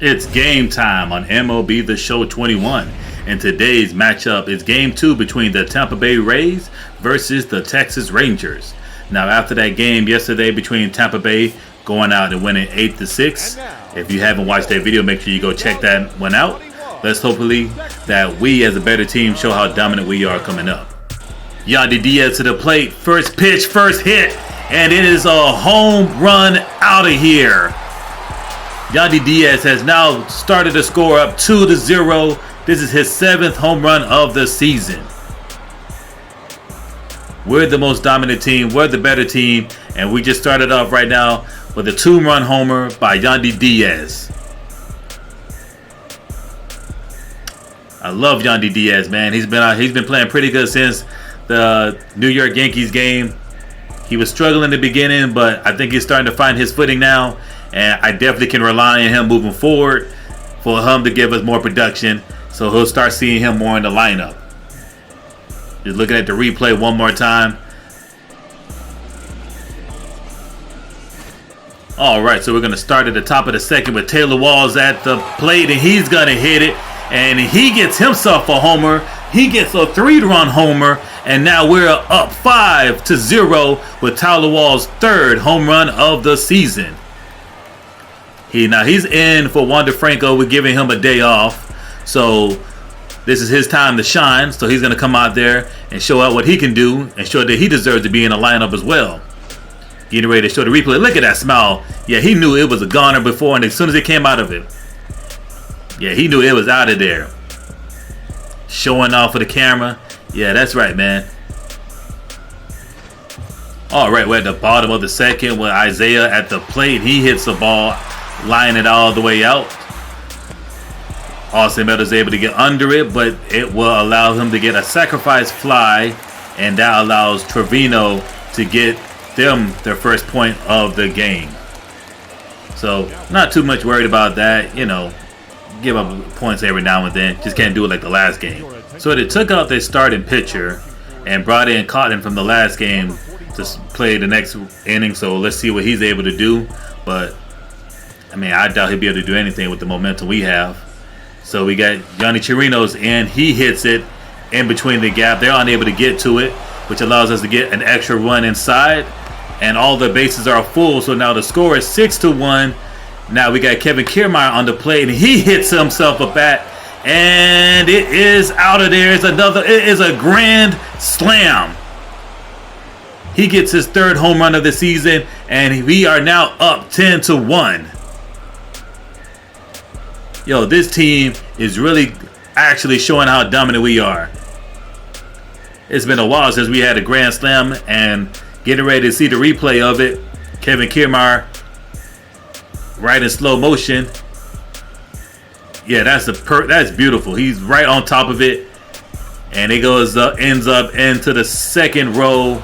It's game time on MLB The Show 21. And today's matchup is Game 2 between the Tampa Bay Rays versus the Texas Rangers. Now, after that game yesterday between Tampa Bay going out and winning 8-6, if you haven't watched that video, make sure you go check that one out. Let's hopefully that we as a better team show how dominant we are coming up. Yandy Diaz to the plate. First pitch, first hit. And it is a home run out of here. Yandy Diaz has now started to score up 2-0. This is his 7th home run of the season. We're the most dominant team. We're the better team. And we just started off right now with a 2-run homer by Yandy Diaz. I love Yandy Diaz, man. He's been playing pretty good since the New York Yankees game. He was struggling in the beginning, but I think he's starting to find his footing now. And I definitely can rely on him moving forward for him to give us more production. So he'll start seeing him more in the lineup. Just looking at the replay one more time. All right, so we're going to start at the top of the second with Taylor Walls at the plate, and he's going to hit it. And he gets himself a homer. He gets a 3-run homer. And now we're up 5-0 with Tyler Wall's 3rd home run of the season. He's in for Wander Franco. We're giving him a day off. So this is his time to shine. So he's going to come out there and show out what he can do and show that he deserves to be in the lineup as well. Getting ready to show the replay. Look at that smile. Yeah, he knew it was a goner before, and as soon as it came out of it, yeah, he knew it was out of there. Showing off for the camera. Yeah, that's right, man. All right, we're at the bottom of the second with Isaiah at the plate. He hits the ball, line it all the way out. Austin Meadows is able to get under it, but it will allow him to get a sacrifice fly, and that allows Trevino to get them their first point of the game. So, not too much worried about that. You know, give up points every now and then. Just can't do it like the last game. So they took out their starting pitcher and brought in Cotton from the last game to play the next inning. So let's see what he's able to do. But I mean, I doubt he'll be able to do anything with the momentum we have. So we got Yonny Chirinos, and he hits it in between the gap. They're unable to get to it, which allows us to get an extra run inside. And all the bases are full. So now the score is 6-1. Now we got Kevin Kiermaier on the plate, and he hits himself a bat, and it is out of there. It is a grand slam. He gets his 3rd home run of the season, and we are now up 10-1. Yo, this team is really actually showing how dominant we are. It's been a while since we had a grand slam, and getting ready to see the replay of it. Kevin Kiermaier right in slow motion. Yeah, that's beautiful. He's right on top of it, and it ends up into the second row.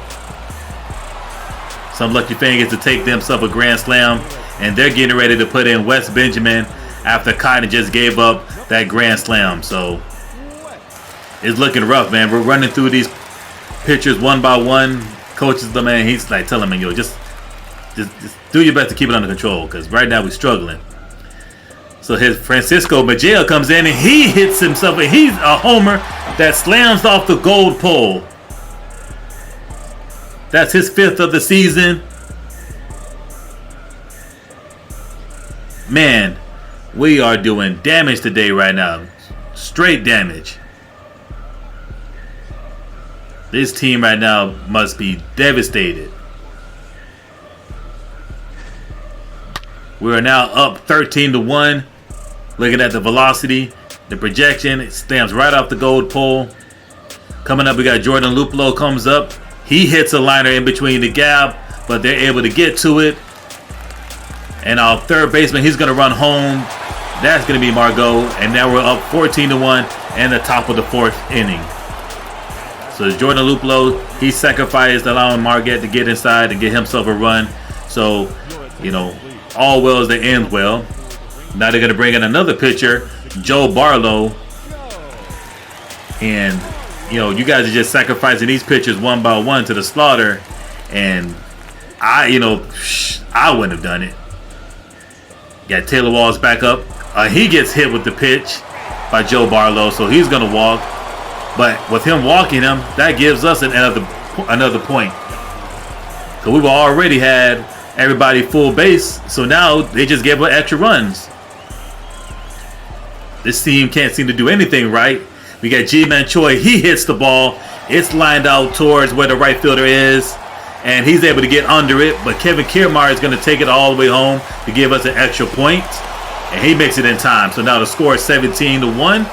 Some lucky fan gets to take themselves a grand slam, and they're getting ready to put in Wes Benjamin after Cotton just gave up that grand slam. So it's looking rough, man. We're running through these pitchers one by one. Coaches, the man, he's like telling me, yo, just do your best to keep it under control, because right now we're struggling. So his Francisco Mejia comes in, and he hits himself, and he's a homer that slams off the gold pole. That's his 5th of the season. Man, we are doing damage today right now. Straight damage. This team right now must be devastated. We are now up 13-1. Looking at the velocity, the projection, it stamps right off the gold pole. Coming up, we got Jordan Luplow comes up. He hits a liner in between the gap, but they're able to get to it. And our 3rd baseman, he's going to run home. That's going to be Margot. And now we're up 14-1 and the top of the 4th inning. So Jordan Luplow, he sacrificed, allowing Margot to get inside and get himself a run. So, you know, all well as they end well. Now they're going to bring in another pitcher, Joe Barlow. And, you know, you guys are just sacrificing these pitchers one by one to the slaughter. And I wouldn't have done it. Got Taylor Walls back up He gets hit with the pitch by Joe Barlow, so he's going to walk. But with him walking him, that gives us another point. So we've already had everybody full base, so now they just gave us extra runs. This team can't seem to do anything right. We got GMan Choi. He hits the ball. It's lined out towards where the right fielder is, and he's able to get under it. But Kiermaier is going to take it all the way home to give us an extra point, and he makes it in time. So now the score is 17-1.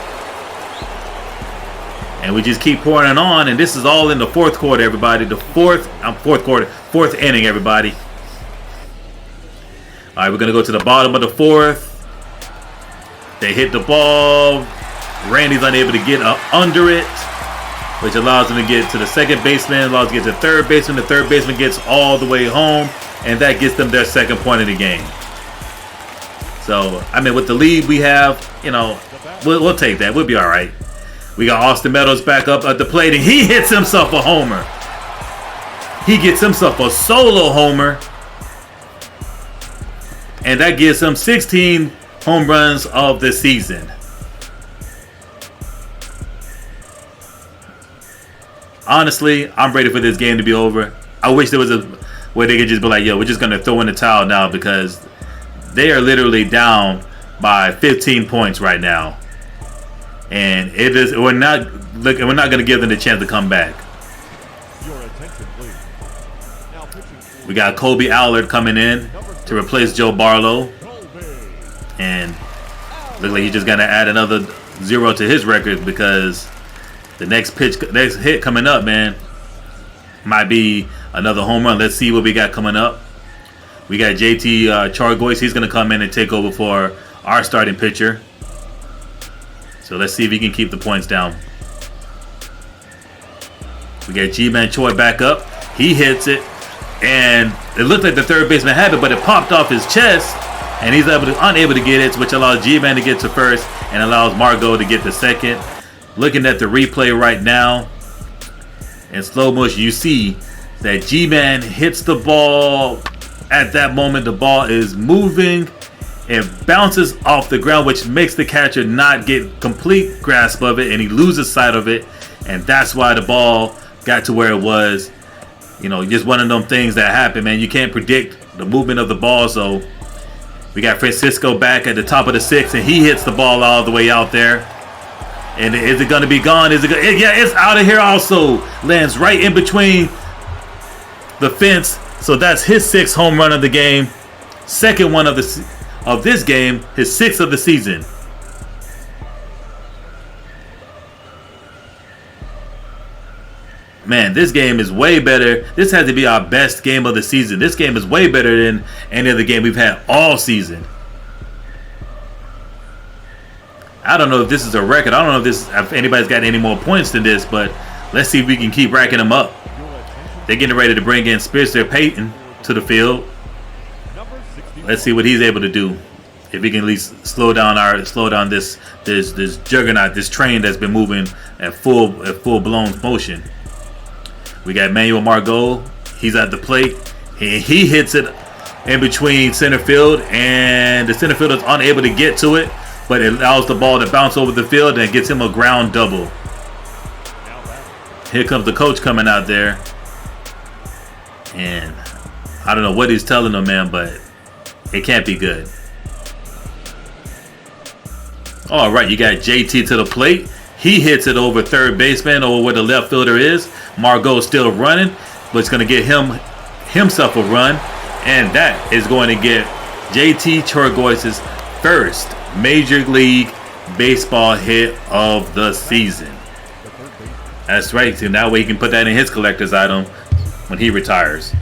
And we just keep pouring it on, and this is all in the fourth quarter, everybody. The fourth inning, everybody. All right, we're going to go to the bottom of the fourth. They hit the ball. Randy's unable to get under it, which allows him to get to the second baseman, allows him to get to third baseman. The third baseman gets all the way home, and that gets them their second point of the game. So, I mean, with the lead we have, you know, we'll take that. We'll be all right. We got Austin Meadows back up at the plate, and he hits himself a homer. He gets himself a solo homer, and that gives him 16 home runs of the season. Honestly, I'm ready for this game to be over. I wish there was a way they could just be like, yo, we're just going to throw in the towel now, because they are literally down by 15 points right now. And we're not going to give them the chance to come back. We got Kobe Allard coming in to replace Joe Barlow. And looks like he's just going to add another 0 to his record, because the next hit coming up, man, might be another home run. Let's see what we got coming up. We got JT Chargois. He's going to come in and take over for our starting pitcher. So let's see if he can keep the points down. We got GMan Choi back up. He hits it, and it looked like the third baseman had it, but it popped off his chest, and he's unable to get it, which allows GMan to get to first and allows Margot to get to second. Looking at the replay right now, in slow motion, you see that GMan hits the ball. At that moment, the ball is moving. It bounces off the ground, which makes the catcher not get complete grasp of it, and he loses sight of it, and that's why the ball got to where it was. You know, just one of them things that happen, man. You can't predict the movement of the ball. So we got Francisco back at the top of the sixth, and he hits the ball all the way out there. And is it going to be gone? Is it? Yeah, it's out of here also. Lands right in between the fence. So that's his 6th home run of the game. Second one of this game, his 6th of the season. Man, this game is way better. This has to be our best game of the season. This game is way better than any other game we've had all season. I don't know if this is a record. I don't know if anybody's got any more points than this, but let's see if we can keep racking them up. They're getting ready to bring in Spencer Payton to the field. Let's see what he's able to do. If he can at least slow down this juggernaut, this train that's been moving at full blown motion. We got Emmanuel Margot. He's at the plate. He hits it in between center field, and the center fielder is unable to get to it, but it allows the ball to bounce over the field and gets him a ground double. Here comes the coach coming out there, and I don't know what he's telling them, man, but it can't be good. All right, you got JT to the plate. He hits it over third baseman, over where the left fielder is. Margot's still running, but it's going to get himself a run, and that is going to get JT Chargois' first Major League Baseball hit of the season. That's right. So that way he can put that in his collector's item when he retires.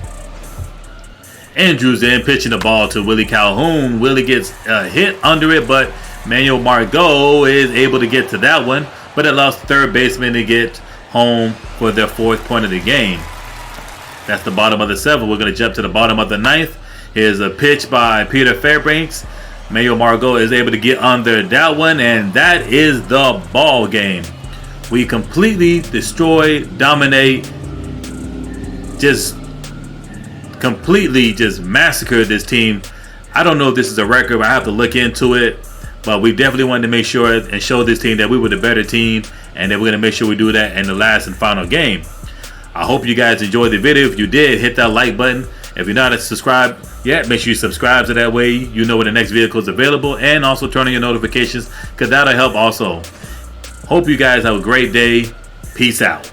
Andrews in, pitching the ball to Willie Calhoun. Willie gets hit under it, but Manuel Margot is able to get to that one, but it allows the third baseman to get home for their 4th point of the game. That's the bottom of the 7th. We're going to jump to the bottom of the 9th. Here's a pitch by Peter Fairbanks. Manuel Margot is able to get under that one, and that is the ball game. We completely destroy, dominate, completely massacre this team. I don't know if this is a record. I have to look into it, But we definitely wanted to make sure and show this team that we were the better team, and that we're going to make sure we do that in the last and final game. I hope you guys enjoyed the video. If you did, hit that like button. If you're not subscribed yet, make sure you subscribe, so that way you know when the next vehicle is available, and also turn on your notifications, because that'll help also. Hope you guys have a great day. Peace out.